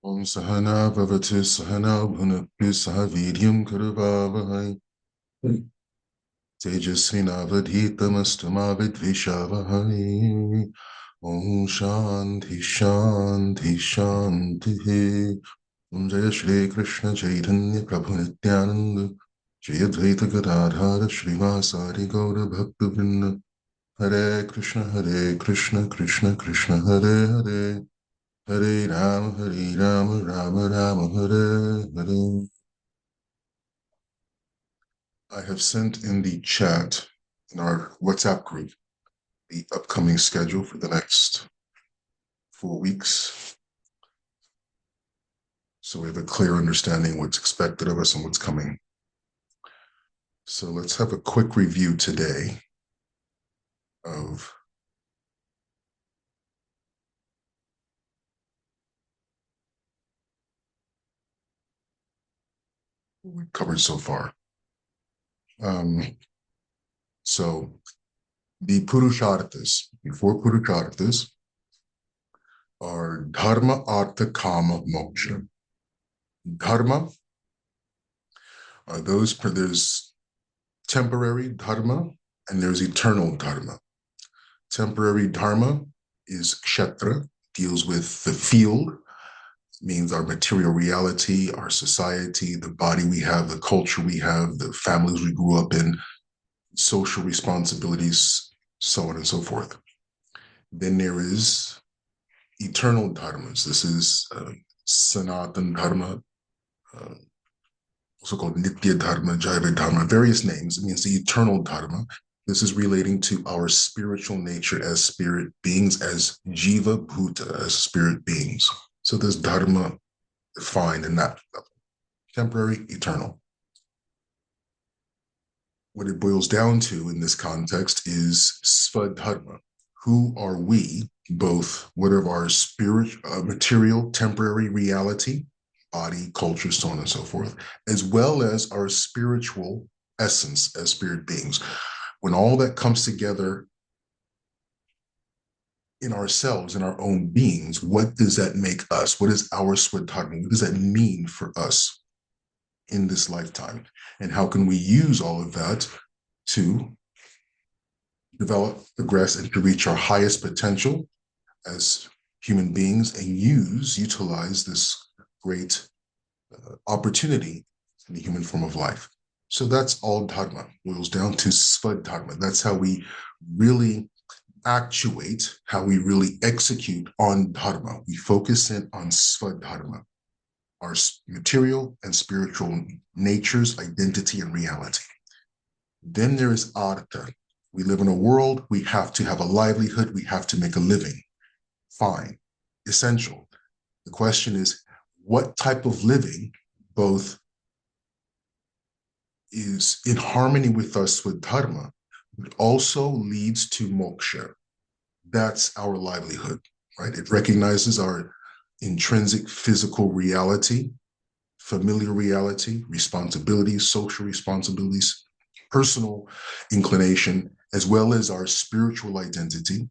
Om Sahana Bhavatu Sahana Bhunaktu Sahavidyam Kurvavahai Tejasvinavadhitamastumavidvishavahai Om Shanti Shanti Shanti Om Jaya Shri Krishna Chaitanya Prabhu Nityananda Shri Advaita Gadadhara Srivasari Gaura Bhaktivinoda Hare Krishna Krishna Krishna Hare Hare Hare Rama, Rama Rama, Hare Hare. I have sent in the chat in our WhatsApp group the upcoming schedule for the next 4 weeks. So we have a clear understanding what's expected of us and what's coming. So let's have a quick review today of what we've covered so far. So the Purusharthas, the four Purusharthas are Dharma, Artha, Kama, Moksha. Dharma are there's temporary dharma and there's eternal dharma. Temporary dharma is kshetra, deals with the field, means our material reality, our society, the body we have, the culture we have, the families we grew up in, social responsibilities, so on and so forth. Then there is eternal dharmas. This is Sanatan dharma, also called Nitya Dharma, Jaiva Dharma, various names. It means the eternal Dharma. This is relating to our spiritual nature as spirit beings, as Jiva Bhuta, as spirit beings. So there's Dharma defined in that level. Temporary, eternal. What it boils down to in this context is Svadharma. Who are we, both what are our material, temporary reality, body, culture, so on and so forth, as well as our spiritual essence as spirit beings. When all that comes together in ourselves, in our own beings, what does that make us? What is our Swadharma? What does that mean for us in this lifetime? And how can we use all of that to develop, progress, and to reach our highest potential as human beings and utilize this great opportunity in the human form of life. So that's all Dharma, boils down to Svadharma. That's how we really actuate, how we really execute on Dharma. We focus in on Svadharma, our material and spiritual natures, identity, and reality. Then there is Artha. We live in a world, we have to have a livelihood, we have to make a living. Fine, essential. The question is, what type of living both is in harmony with us with Dharma, but also leads to moksha? That's our livelihood, right? It recognizes our intrinsic physical reality, familiar reality, responsibilities, social responsibilities, personal inclination, as well as our spiritual identity.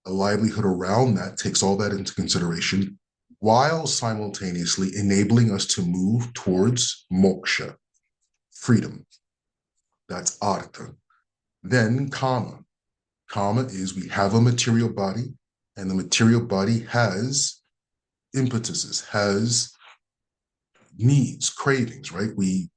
A livelihood around that takes all that into consideration while simultaneously enabling us to move towards moksha, freedom. That's artha. Then kama. Kama is we have a material body, and the material body has impetuses, has needs, cravings, right? We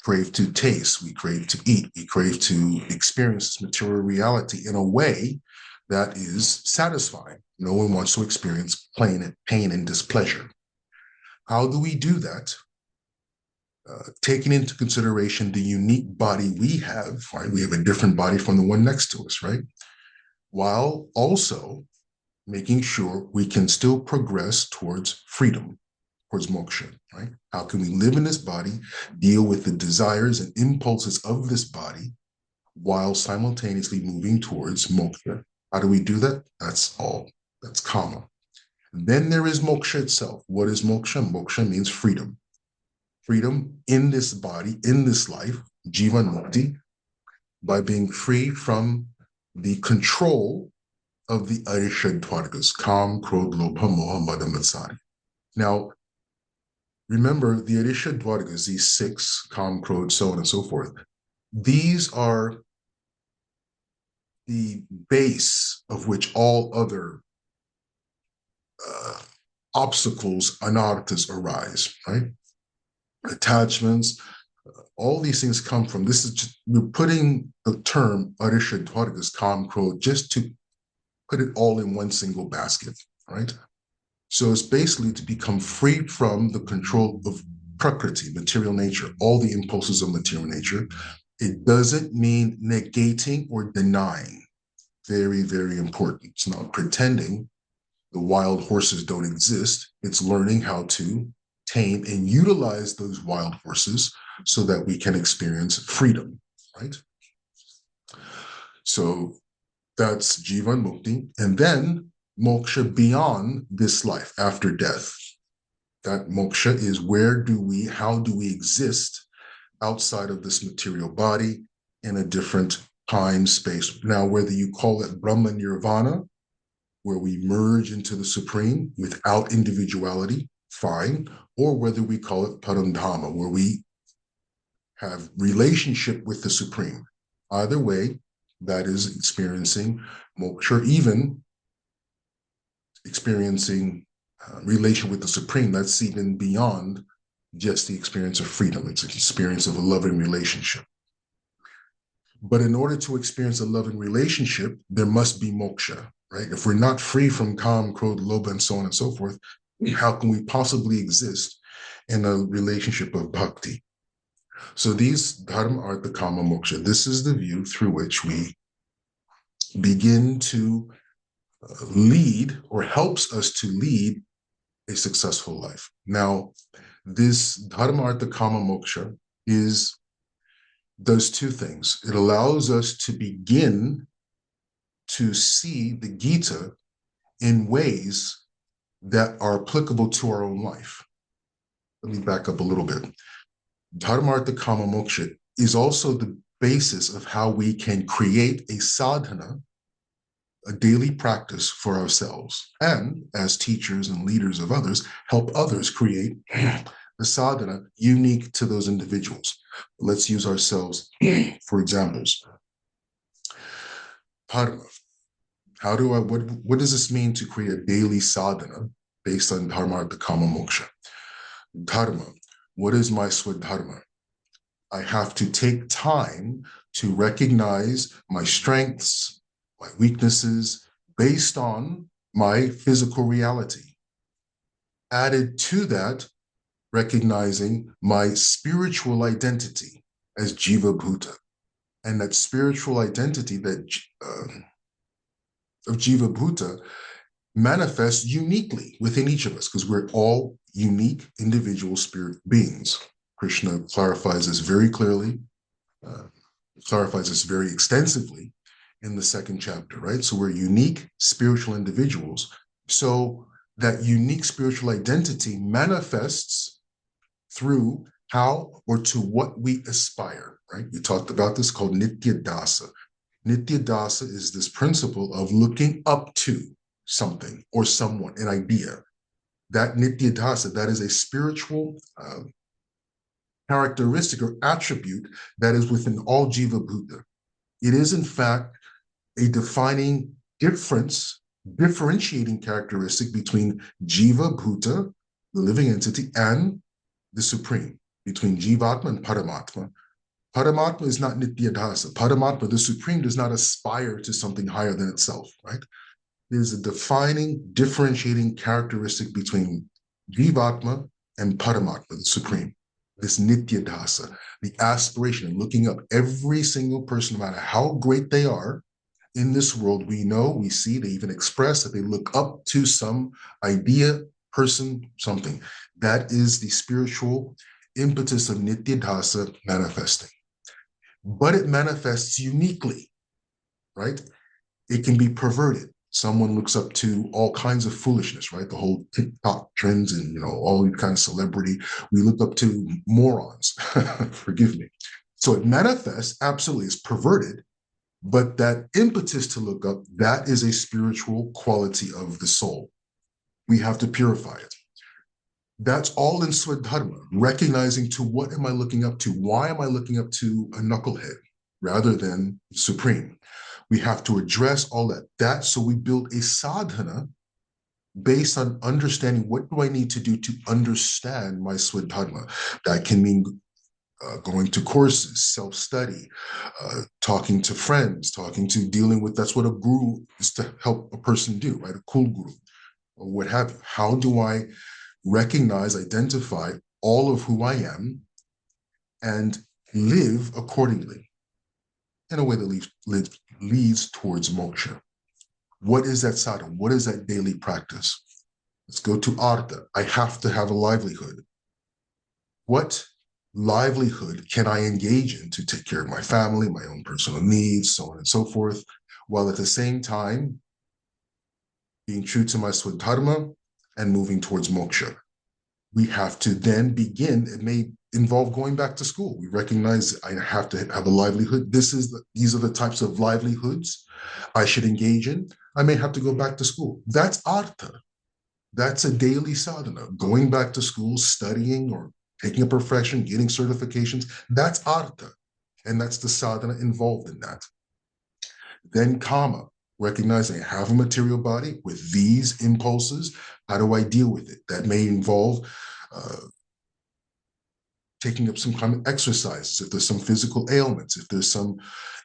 crave to taste, we crave to eat, we crave to experience this material reality in a way that is satisfying. No one wants to experience pain and displeasure. How do we do that? Taking into consideration the unique body we have, right? We have a different body from the one next to us, right? While also making sure we can still progress towards freedom, towards moksha, right? How can we live in this body, deal with the desires and impulses of this body, while simultaneously moving towards moksha? How do we do that? That's all. That's kama. Then there is moksha itself. What is moksha? Moksha means freedom. Freedom in this body, in this life, jivan mukti, by being free from the control of the Arishad Dwargas, Kam, Krodh, Lobha, Moha, Mada, Matsari. Now, remember the Arisha Dwargas, these six, calm, crowed, so on and so forth. These are the base of which all other obstacles, anarthas, arise, right? Attachments, all these things come from, this is just, we're putting the term Arisha Dwargas, calm, crowed, just to put it all in one single basket, right? So it's basically to become freed from the control of prakriti, material nature, all the impulses of material nature. It doesn't mean negating or denying. Very, very important. It's not pretending the wild horses don't exist. It's learning how to tame and utilize those wild horses so that we can experience freedom, right? So that's Jivan Mukti. And then moksha beyond this life, after death. That moksha is how do we exist outside of this material body in a different time, space. Now, whether you call it Brahma Nirvana, where we merge into the Supreme without individuality, fine, or whether we call it Paramdhamma, where we have relationship with the Supreme. Either way, that is experiencing moksha, even experiencing relation with the Supreme. That's even beyond just the experience of freedom. It's an experience of a loving relationship. But in order to experience a loving relationship, there must be moksha, right? If we're not free from Kam, Krodha, Lobha, and so on and so forth, how can we possibly exist in a relationship of bhakti? So these dharma are the kama moksha. This is the view through which we begin to lead, or helps us to lead, a successful life. Now, this dharma artha kama moksha does two things. It allows us to begin to see the Gita in ways that are applicable to our own life. Let me back up a little bit. Dharma artha kama moksha is also the basis of how we can create a sadhana, a daily practice for ourselves, and as teachers and leaders of others, help others create the sadhana unique to those individuals. Let's use ourselves for examples. Dharma. What does this mean to create a daily sadhana based on dharma artha kama moksha? Dharma. What is my swadharma? I have to take time to recognize my strengths, my weaknesses, based on my physical reality. Added to that, recognizing my spiritual identity as Jiva Bhuta. And that spiritual identity that of Jiva Bhuta manifests uniquely within each of us, because we're all unique individual spirit beings. Krishna clarifies this very clearly, clarifies this very extensively in the second chapter, right? So we're unique spiritual individuals. So that unique spiritual identity manifests through how or to what we aspire, right? We talked about this, called Nitya Dasa. Nitya Dasa is this principle of looking up to something or someone, an idea. That Nitya Dasa, that is a spiritual characteristic or attribute that is within all Jiva Bhuta. It is, in fact, a defining differentiating characteristic between Jiva Bhuta, the living entity, and the Supreme, between Jivatma and Paramatma. Paramatma is not Nitya Dasa. Paramatma, the Supreme, does not aspire to something higher than itself, right? There's a defining, differentiating characteristic between Jivatma and Paramatma, the Supreme. This Nitya Dasa, the aspiration of looking up. Every single person, no matter how great they are in this world, we know, we see, they even express that they look up to some idea, person, something. That is the spiritual impetus of Nitya Dasa manifesting. But it manifests uniquely, right? It can be perverted. Someone looks up to all kinds of foolishness, right? The whole TikTok trends and, all these kind of celebrity. We look up to morons, forgive me. So it manifests, absolutely, it's perverted, but that impetus to look up, that is a spiritual quality of the soul. We have to purify it. That's all in Swadharma, recognizing to what am I looking up to? Why am I looking up to a knucklehead rather than Supreme? We have to address all that. That's so we build a sadhana based on understanding what do I need to do to understand my Swadharma. That can mean going to courses, self-study, talking to friends, dealing with, that's what a guru is to help a person do, right? A cool guru or what have you. How do I recognize, identify all of who I am and live accordingly in a way that leads towards moksha? What is that sadhana? What is that daily practice? Let's go to artha. I have to have a livelihood. What livelihood can I engage in to take care of my family, my own personal needs, so on and so forth, while at the same time being true to my swadharma and moving towards moksha? We have to then begin, it may involve going back to school. We recognize I have to have a livelihood. These are the types of livelihoods I should engage in. I may have to go back to school. That's artha. That's a daily sadhana. Going back to school, studying or taking a profession, getting certifications, that's artha. And that's the sadhana involved in that. Then kama, recognizing I have a material body with these impulses. How do I deal with it? That may involve taking up some kind of exercises, if there's some physical ailments, if there's some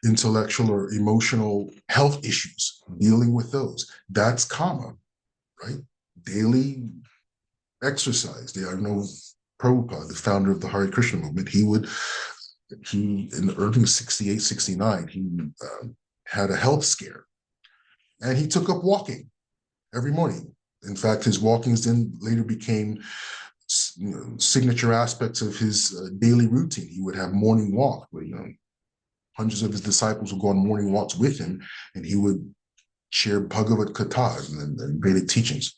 intellectual or emotional health issues, dealing with those. That's kama, right? Daily exercise. I know Prabhupada, the founder of the Hare Krishna movement, he in the early 68, 69, he had a health scare and he took up walking every morning. In fact, his walkings then later became signature aspects of his daily routine. He would have morning walk where hundreds of his disciples would go on morning walks with him, and he would share Bhagavad Kathas and Vedic teachings.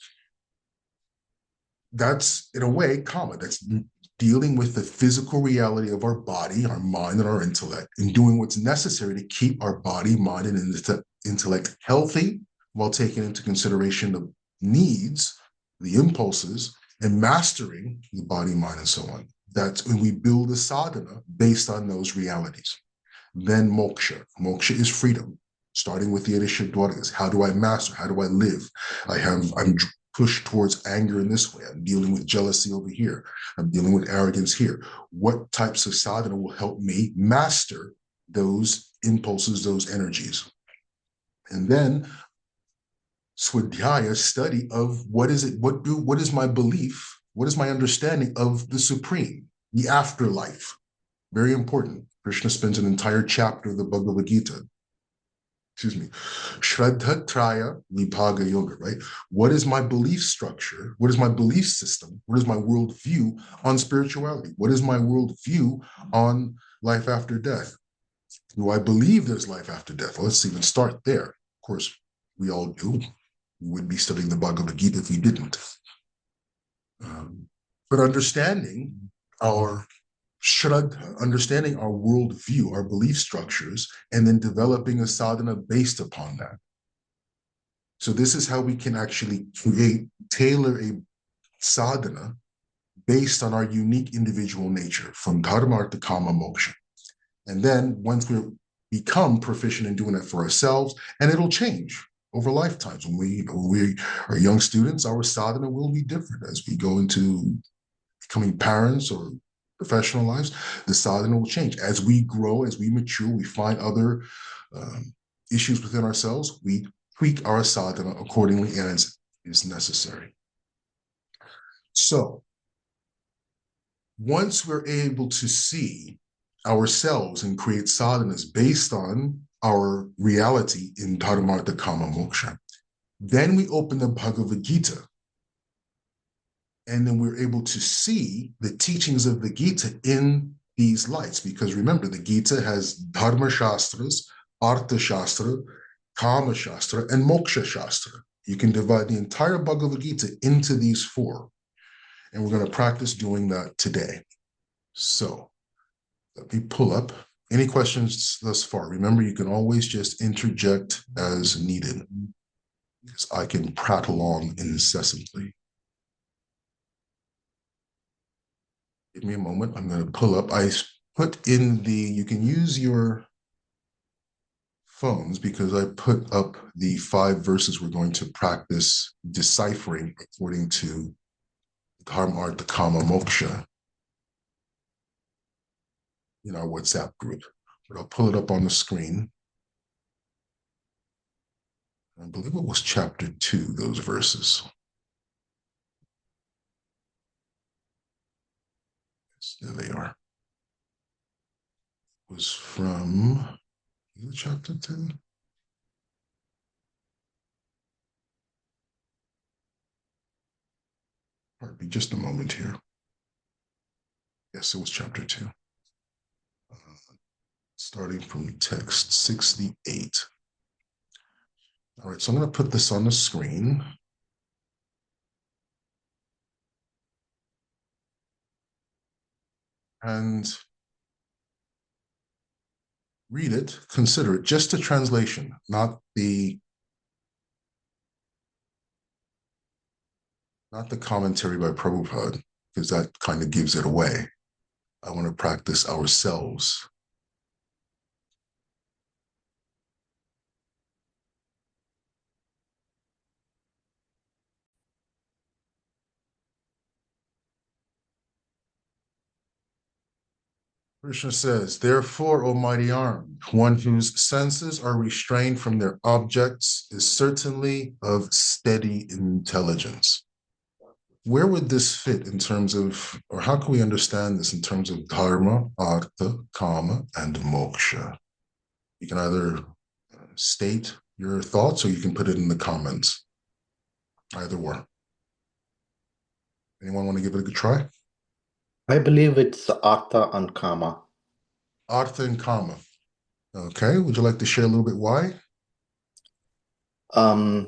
That's, in a way, kama. That's dealing with the physical reality of our body, our mind, and our intellect, and doing what's necessary to keep our body, mind, and intellect healthy while taking into consideration the needs, the impulses, and mastering the body, mind, and so on. That's when we build a sadhana based on those realities. Then moksha. Moksha is freedom, starting with the Adisha Dwaras. How do I master? How do I live? I'm pushed towards anger in this way. I'm dealing with jealousy over here. I'm dealing with arrogance here. What types of sadhana will help me master those impulses, those energies? And then swadhyaya, study of what is my belief, what is my understanding of the supreme, the afterlife. Very important. Krishna spends an entire chapter of the Bhagavad Gita. Shraddha Traya Vibhaga Yoga, right? What is my belief structure? What is my belief system? What is my worldview on spirituality? What is my worldview on life after death? Do I believe there's life after death? Well, let's even start there. Of course, we all do. We would be studying the Bhagavad Gita if we didn't. But understanding our Shraddha, understanding our worldview, our belief structures, and then developing a sadhana based upon that. So this is how we can actually tailor a sadhana based on our unique individual nature, from dharma, artha, kama, moksha. And then once we become proficient in doing that for ourselves, and it'll change over lifetimes. When we are young students, our sadhana will be different. As we go into becoming parents or professional lives, the sadhana will change. As we grow, as we mature, we find other issues within ourselves, we tweak our sadhana accordingly as is necessary. So once we're able to see ourselves and create sadhanas based on our reality in dharma, artha, kama, moksha, then we open the Bhagavad Gita. And then we're able to see the teachings of the Gita in these lights. Because remember, the Gita has Dharma Shastras, Artha Shastra, Kama Shastra, and Moksha Shastra. You can divide the entire Bhagavad Gita into these four. And we're going to practice doing that today. So let me pull up. Any questions thus far? Remember, you can always just interject as needed, because I can prattle on incessantly. Give me a moment. I'm going to pull up. I put in you can use your phones because I put up the 5 verses we're going to practice deciphering according to Dharma, Artha, Kama, Moksha in our WhatsApp group. But I'll pull it up on the screen. I believe it was chapter 2, those verses. Yes, there they are. It was from chapter 2. Pardon me, just a moment here. Yes, it was chapter 2. Starting from text 68. All right, so I'm going to put this on the screen. And read it, consider it, just the translation, not the commentary by Prabhupada, because that kind of gives it away. I want to practice ourselves. Krishna says, therefore, O mighty arm, one whose senses are restrained from their objects is certainly of steady intelligence. Where would this fit in terms of, or how can we understand this in terms of dharma, artha, kama, and moksha? You can either state your thoughts or you can put it in the comments. Either or. Anyone want to give it a good try? I believe it's Artha and Kama. Artha and kama. Okay, would you like to share a little bit why? Artha.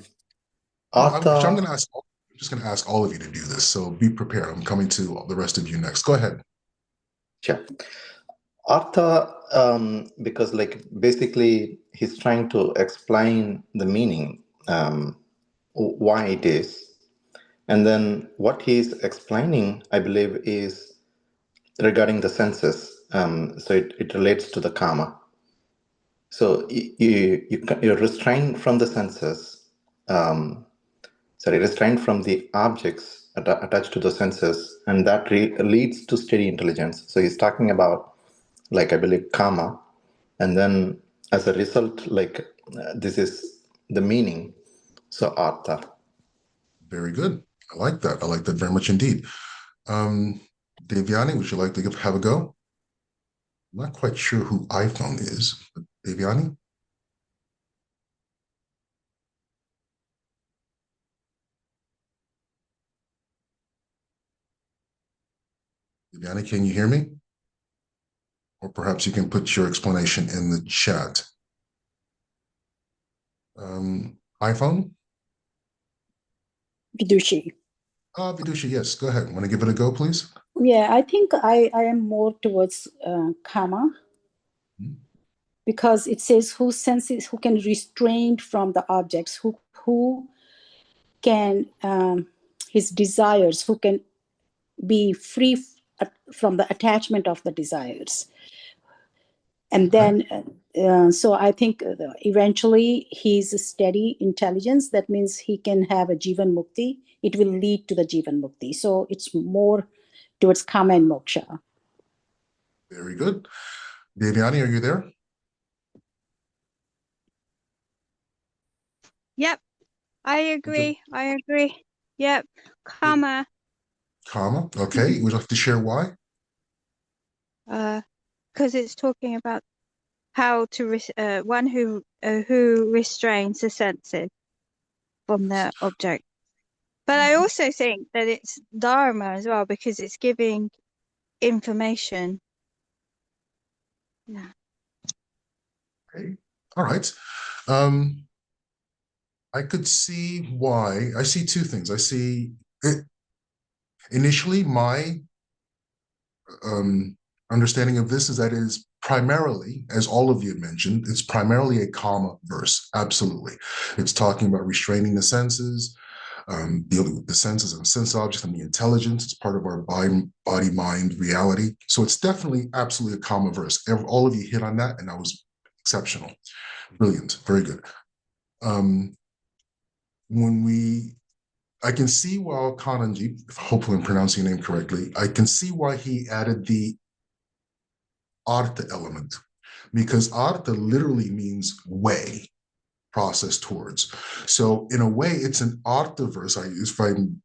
I'm going to ask. I'm just going to ask all of you to do this, so be prepared. I'm coming to the rest of you next. Go ahead. Sure. Artha, because like basically he's trying to explain the meaning, why it is. And then what he's explaining, I believe, is regarding the senses. So it relates to the karma. So you're restrained from the senses. Restrained from the objects attached to the senses, and that leads to steady intelligence. So he's talking about, like, I believe, karma, and then as a result, like, this is the meaning. So artha. Very good. I like that. I like that very much indeed. Devyani, would you like to have a go? I'm not quite sure who iPhone is, but Devyani? Devyani, can you hear me? Or perhaps you can put your explanation in the chat. iPhone? Vidushi. Vidushi, yes. Go ahead. Want to give it a go, please? Yeah, I think I am more towards kama, because it says who senses, who can restrain from the objects, who can his desires, who can be free from the attachment of the desires. And then, so I think eventually he's a steady intelligence. That means he can have a Jivan Mukti. It will lead to the Jivan Mukti. So it's more towards Kama and Moksha. Very good. Devyani, are you there? Yep, I agree. Yep, Kama. Kama, okay. Would you like to share why? Because it's talking about how to one who restrains the senses from the object. But I also think that it's dharma as well, because it's giving information. Yeah. Okay. All right. I could see why. I see two things. I see it. Initially, my understanding of this is that it is primarily, as all of you had mentioned, it's primarily a kama verse. Absolutely. It's talking about restraining the senses. dealing with the senses and sense objects and the intelligence. It's part of our body-mind reality. So it's definitely absolutely a Kama verse. All of you hit on that, and that was exceptional. Brilliant. Very good. I can see why Kananji, hopefully I'm pronouncing your name correctly, I can see why he added the artha element, because artha literally means way, process towards. So in a way, it's an artha verse. If I'm,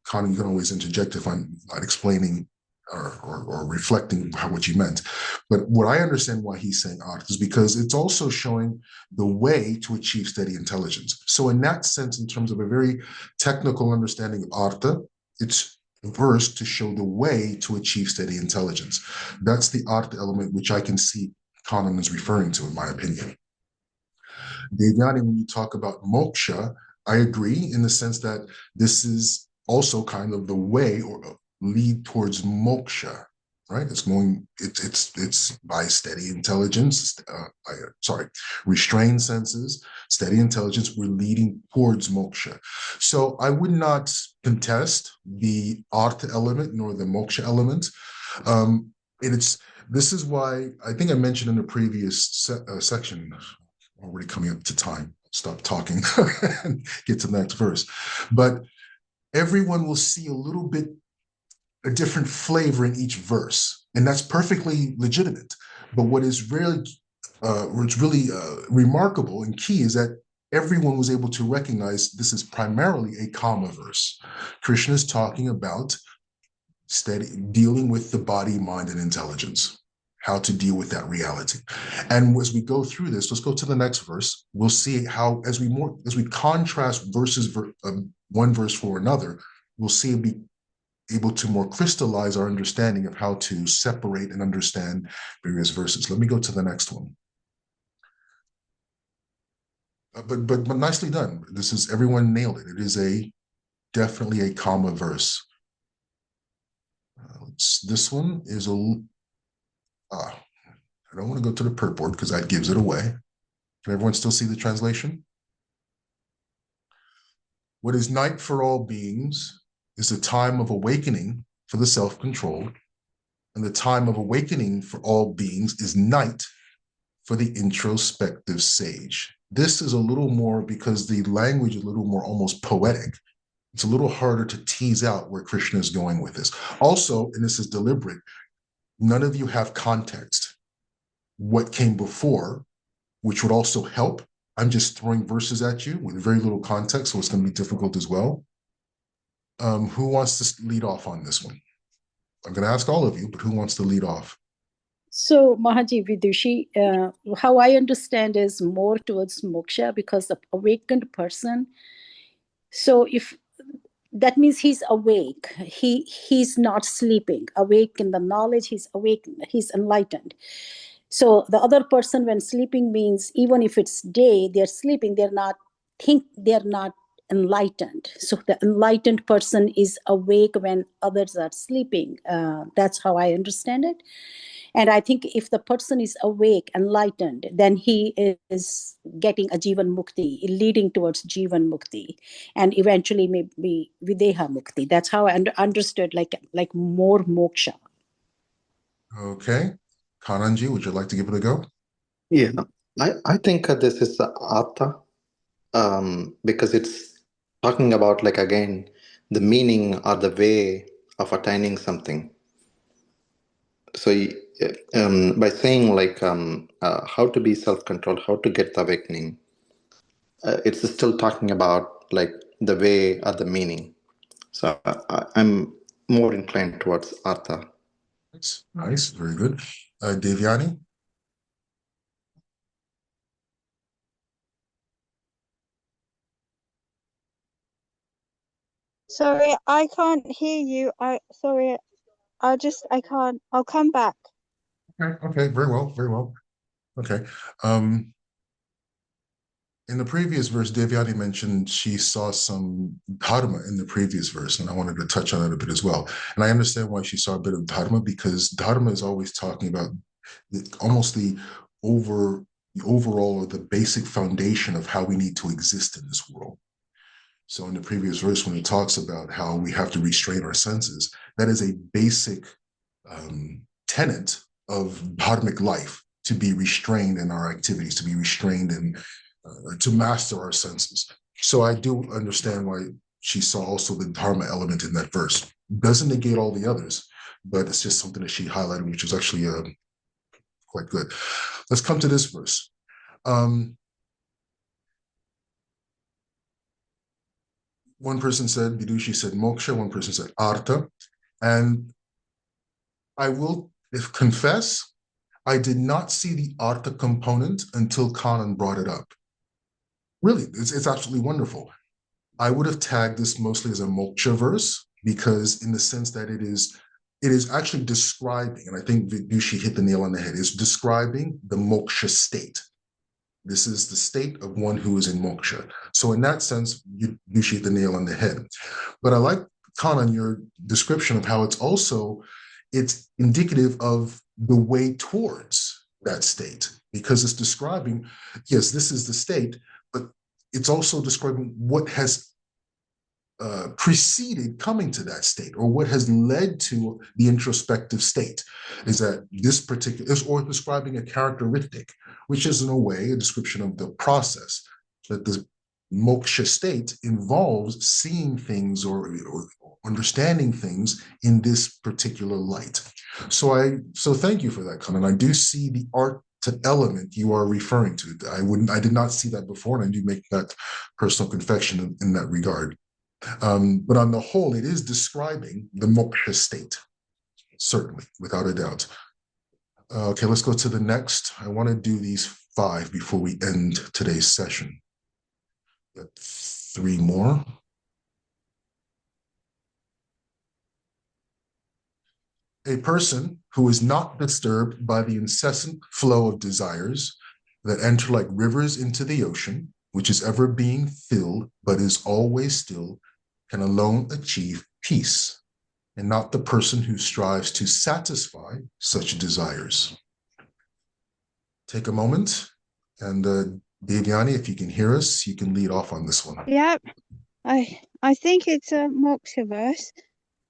Kanan, you can always interject if I'm not explaining or reflecting what you meant. But what I understand why he's saying artha is because it's also showing the way to achieve steady intelligence. So in that sense, in terms of a very technical understanding of artha, it's a verse to show the way to achieve steady intelligence. That's the artha element, which I can see Kanan is referring to, in my opinion. Devyani, when you talk about moksha, I agree in the sense that this is also kind of the way or lead towards moksha, right? It's by steady intelligence, restrained senses, steady intelligence, we're leading towards moksha. So I would not contest the artha element nor the moksha element. This is why I think I mentioned in the previous section, already coming up to time, stop talking and get to the next verse. But everyone will see a different flavor in each verse, and that's perfectly legitimate. But what's really remarkable and key is that everyone was able to recognize this is primarily a Kama verse. Krishna is talking about dealing with the body, mind, and intelligence, how to deal with that reality. And as we go through this, let's go to the next verse. We'll see how, as we contrast one verse for another, we'll see be able to more crystallize our understanding of how to separate and understand various verses. Let me go to the next one. But nicely done. Everyone nailed it. It is definitely a Kama verse. This one is I don't want to go to the purport because that gives it away. Can everyone still see the translation? What is night for all beings is a time of awakening for the self-controlled, and the time of awakening for all beings is night for the introspective sage. This is a little more, because the language is a little more almost poetic. It's a little harder to tease out where Krishna is going with this. Also, and this is deliberate, none of you have context. What came before, which would also help. I'm just throwing verses at you with very little context, so it's going to be difficult as well. Who wants to lead off on this one? I'm going to ask all of you, but who wants to lead off? So, Mahaji Vidushi, how I understand is more towards moksha, because the awakened person, so if that means he's awake, he's not sleeping, awake in the knowledge, he's awake, he's enlightened. So the other person, when sleeping, means even if it's day, they're sleeping, they're not enlightened. So the enlightened person is awake when others are sleeping. That's how I understand it. And I think if the person is awake, enlightened, then he is getting a Jivan Mukti, leading towards Jivan Mukti, and eventually maybe Videha Mukti. That's how I understood, like more moksha. Okay. Kananji, would you like to give it a go? Yeah, I think this is the artha, because it's talking about, like, again, the meaning or the way of attaining something. So by saying, like, how to be self-controlled, how to get the awakening, it's still talking about, like, the way or the meaning. So I'm more inclined towards artha. Nice, very good. Devyani? Sorry, I can't hear you. I can't. I'll come back. Okay, very well, very well. Okay. In the previous verse, Devyani mentioned she saw some dharma in the previous verse, and I wanted to touch on that a bit as well. And I understand why she saw a bit of dharma, because dharma is always talking about almost the overall or the basic foundation of how we need to exist in this world. So in the previous verse, when he talks about how we have to restrain our senses, that is a basic tenet of dharmic life, to be restrained in our activities, to be restrained in, to master our senses. So I do understand why she saw also the dharma element in that verse. Doesn't negate all the others, but it's just something that she highlighted, which is actually quite good. Let's come to this verse. One person said, Vidushi said moksha, one person said artha. And I will confess, I did not see the artha component until Kanan brought it up. Really, it's absolutely wonderful. I would have tagged this mostly as a moksha verse, because in the sense that it is actually describing, and I think Vidushi hit the nail on the head, is describing the moksha state. This is the state of one who is in moksha. So in that sense, you hit the nail on the head. But I like, Kanan, your description of how it's indicative of the way towards that state, because it's describing, yes, this is the state, but it's also describing what has preceded coming to that state, or what has led to the introspective state. Is that this particular, or describing a characteristic, which is in a way a description of the process, that the moksha state involves seeing things or understanding things in this particular light. So thank you for that, Kanan. I do see the art element you are referring to. I did not see that before, and I do make that personal confession in that regard. But on the whole, it is describing the moksha state, certainly, without a doubt. Okay, let's go to the next. I want to do these 5 before we end today's session. Got 3 more. A person who is not disturbed by the incessant flow of desires that enter like rivers into the ocean, which is ever being filled but is always still, can alone achieve peace, and not the person who strives to satisfy such desires. Take a moment, and Devyani, if you can hear us, you can lead off on this one. Yep. I think it's a moksha verse,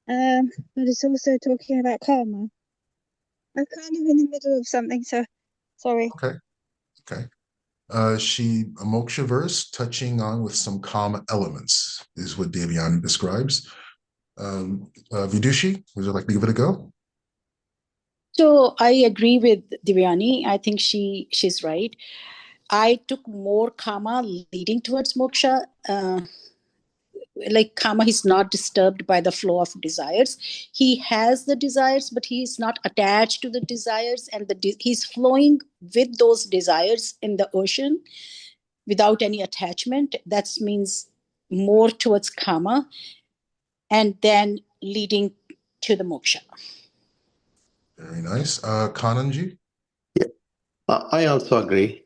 but it's also talking about karma. I'm kind of in the middle of something, so sorry. Okay. A moksha verse touching on with some karma elements is what Devyani describes. Vidushi, would you like to give it a go? So I agree with Divyani. I think she's right. I took more karma leading towards moksha. Like karma, he's not disturbed by the flow of desires. He has the desires, but he's not attached to the desires, and he's flowing with those desires in the ocean without any attachment. That means more towards karma, and then leading to the moksha. Very nice. Kananji? Yeah, I also agree.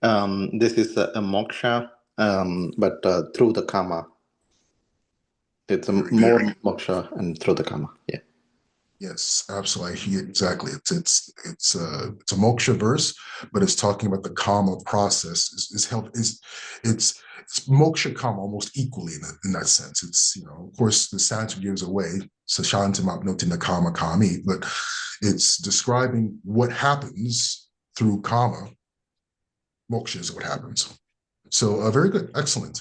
This is a moksha, but through the karma. It's a more moksha and through the karma. Yeah. Yes, absolutely. Exactly. It's a moksha verse, but it's talking about the karma process. It's moksha karma almost equally in that sense. It's, of course, the Sanskrit gives away sashantamapnotina karma kami, but it's describing what happens through karma. Moksha is what happens. So very good, excellent.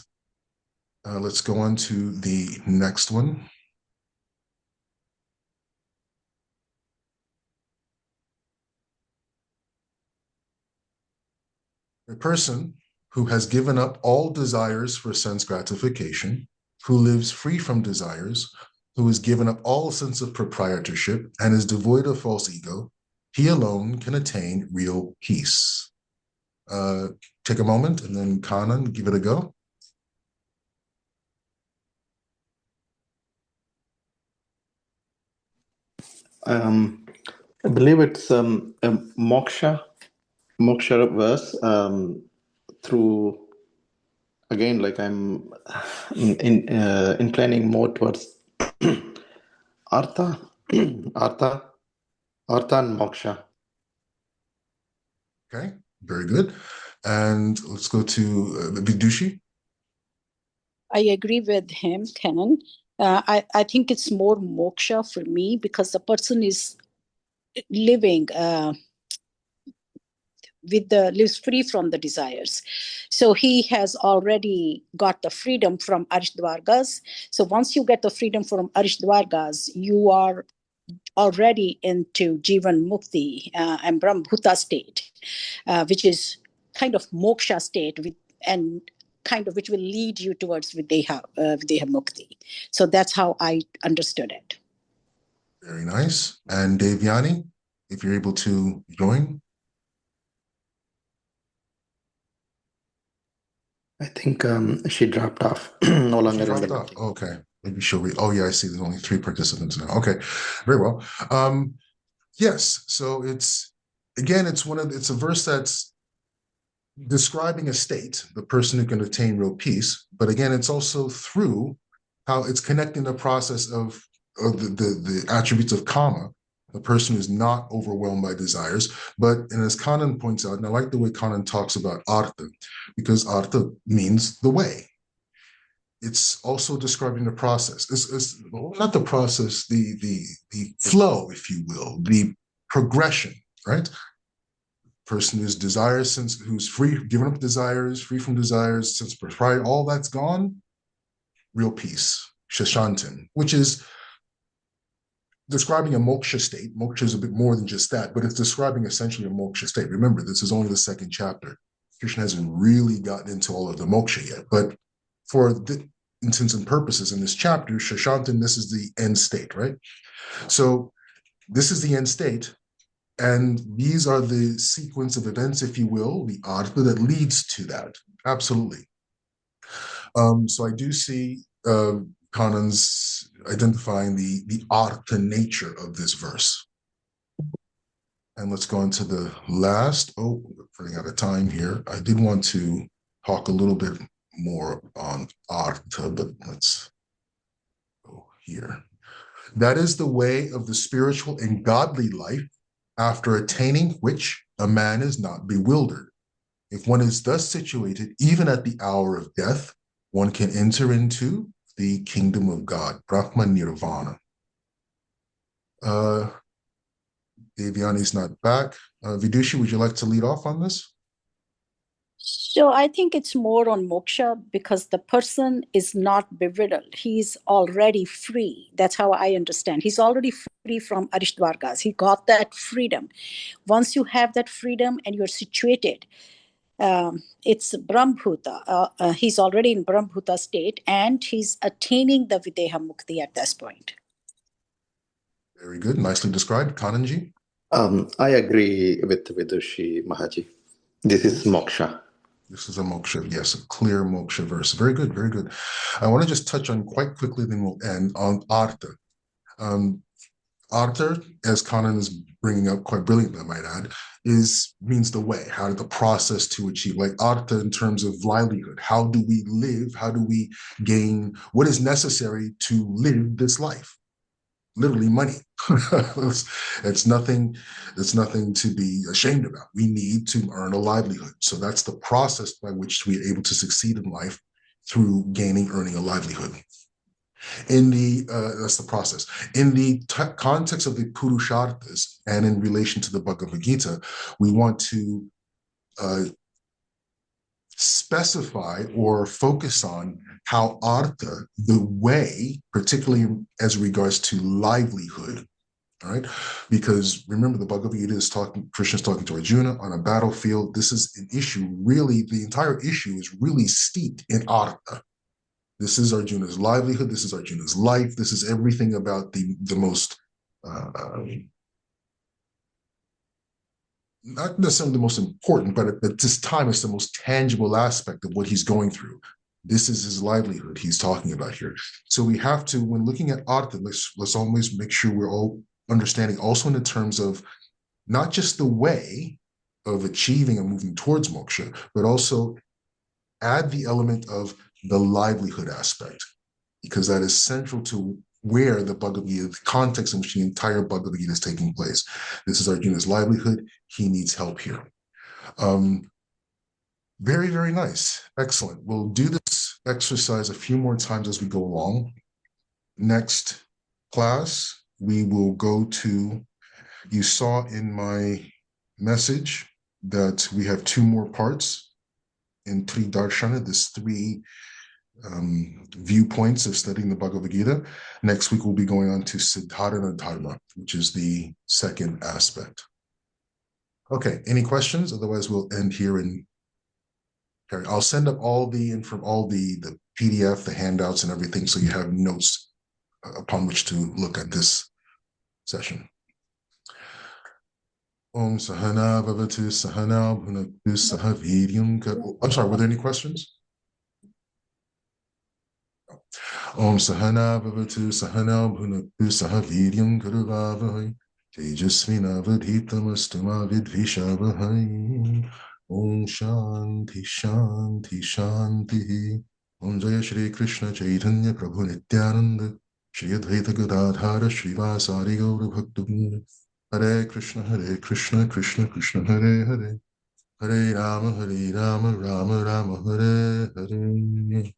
Let's go on to the next one. A person who has given up all desires for sense gratification, who lives free from desires, who has given up all sense of proprietorship and is devoid of false ego, he alone can attain real peace. Take a moment, and then Kanan, give it a go. I believe it's a moksha verse through, again, like I'm inclining more towards artha and moksha. Okay, very good. And let's go to Vidushi. I agree with him, Kenan. I think it's more moksha for me because the person is living lives free from the desires. So he has already got the freedom from Arishdvargas. So once you get the freedom from Arishdvargas, you are already into Jivan Mukti and Brahmbhuta state, which is kind of moksha state and kind of which will lead you towards Videha Mukti. So that's how I understood it. Very nice. And Devyani, if you're able to join. I think she dropped off. No longer in the meeting. Okay. Maybe she'll read. Oh, yeah, I see. There's only 3 participants now. Okay. Very well. Yes. So it's a verse that's describing a state, the person who can attain real peace. But again, it's also through how it's connecting the process of the attributes of kama, the person who's not overwhelmed by desires. But, and as Kanan points out, and I like the way Kanan talks about artha, because artha means the way. It's also describing the process. It's not the process, the flow, if you will, the progression, right? Person who's desires, who's free, given up desires, free from desires, sense of propriety, all that's gone, real peace, shashantin, which is describing a moksha state. Moksha is a bit more than just that, but it's describing essentially a moksha state. Remember, this is only the 2nd chapter. Krishna hasn't really gotten into all of the moksha yet, but for the intents and purposes in this chapter, shashantin, this is the end state, right? So this is the end state. And these are the sequence of events, if you will, the artha that leads to that. Absolutely. So I do see Kanan's identifying the artha nature of this verse. And let's go into the last. Oh, we're running out of time here. I did want to talk a little bit more on artha, but let's go here. That is the way of the spiritual and godly life, after attaining which a man is not bewildered. If one is thus situated, even at the hour of death, one can enter into the kingdom of God, Brahma Nirvana. Devyani's not back. Vidushi, would you like to lead off on this? So I think it's more on moksha because the person is not bewildered. He's already free. That's how I understand. He's already free from Arishdvargas. He got that freedom. Once you have that freedom and you're situated, it's Brahmbhuta. He's already in Brahmbhuta state and he's attaining the Videha Mukti at this point. Very good. Nicely described. Kananji? I agree with Vidushi Mahaji. This is moksha. This is a moksha, yes, a clear moksha verse. Very good, very good. I want to just touch on quite quickly, then we'll end on artha. Artha, as Kanan is bringing up quite brilliantly, I might add, means the way, how the process to achieve, like artha in terms of livelihood. How do we live? How do we gain what is necessary to live this life? Literally money. it's nothing to be ashamed about. We need to earn a livelihood. So that's the process by which we are able to succeed in life, through earning a livelihood. That's the process. In the context of the Purusharthas and in relation to the Bhagavad Gita, we want to specify or focus on how artha, the way, particularly as regards to livelihood, all right? Because remember, the Bhagavad Gita is Krishna's talking to Arjuna on a battlefield. This is an issue, really, the entire issue is really steeped in artha. This is Arjuna's livelihood. This is Arjuna's life. This is everything about the most, not necessarily the most important, but at this time, it's the most tangible aspect of what he's going through. This is his livelihood he's talking about here. So we have to, when looking at artha, let's always make sure we're all understanding also in the terms of not just the way of achieving and moving towards moksha, but also add the element of the livelihood aspect, because that is central to where the Bhagavad Gita, the context in which the entire Bhagavad Gita is taking place. This is Arjuna's livelihood. He needs help here. Very, very nice. Excellent. We'll do this exercise a few more times as we go along. Next class, we will go to, you saw in my message that we have 2 more parts in Tridarshana, this 3 viewpoints of studying the Bhagavad Gita. Next week, we'll be going on to Siddharana Dharma, which is the second aspect. Okay, any questions? Otherwise, we'll end here and carry. I'll send up all the PDF, the handouts, and everything, so you have notes upon which to look at this session. Om Sahana Bhavatu Sahana Bhunaktu Saha Viryam. I'm sorry, were there any questions? Om Sahana Bhavatu Sahana Bhunaktu Saha Viryam Karuvavahai Tejasvina Vadhitamastu Vidvishavahai. Om Shanti Shanti Shanti. Om Jaya Shri Krishna Chaitanya Prabhu Nityananda Shri Advaita Gadadhara Srivasari Gaura Bhakta Hare Krishna Krishna Krishna Hare Hare Hare Rama Rama Rama Hare Hare.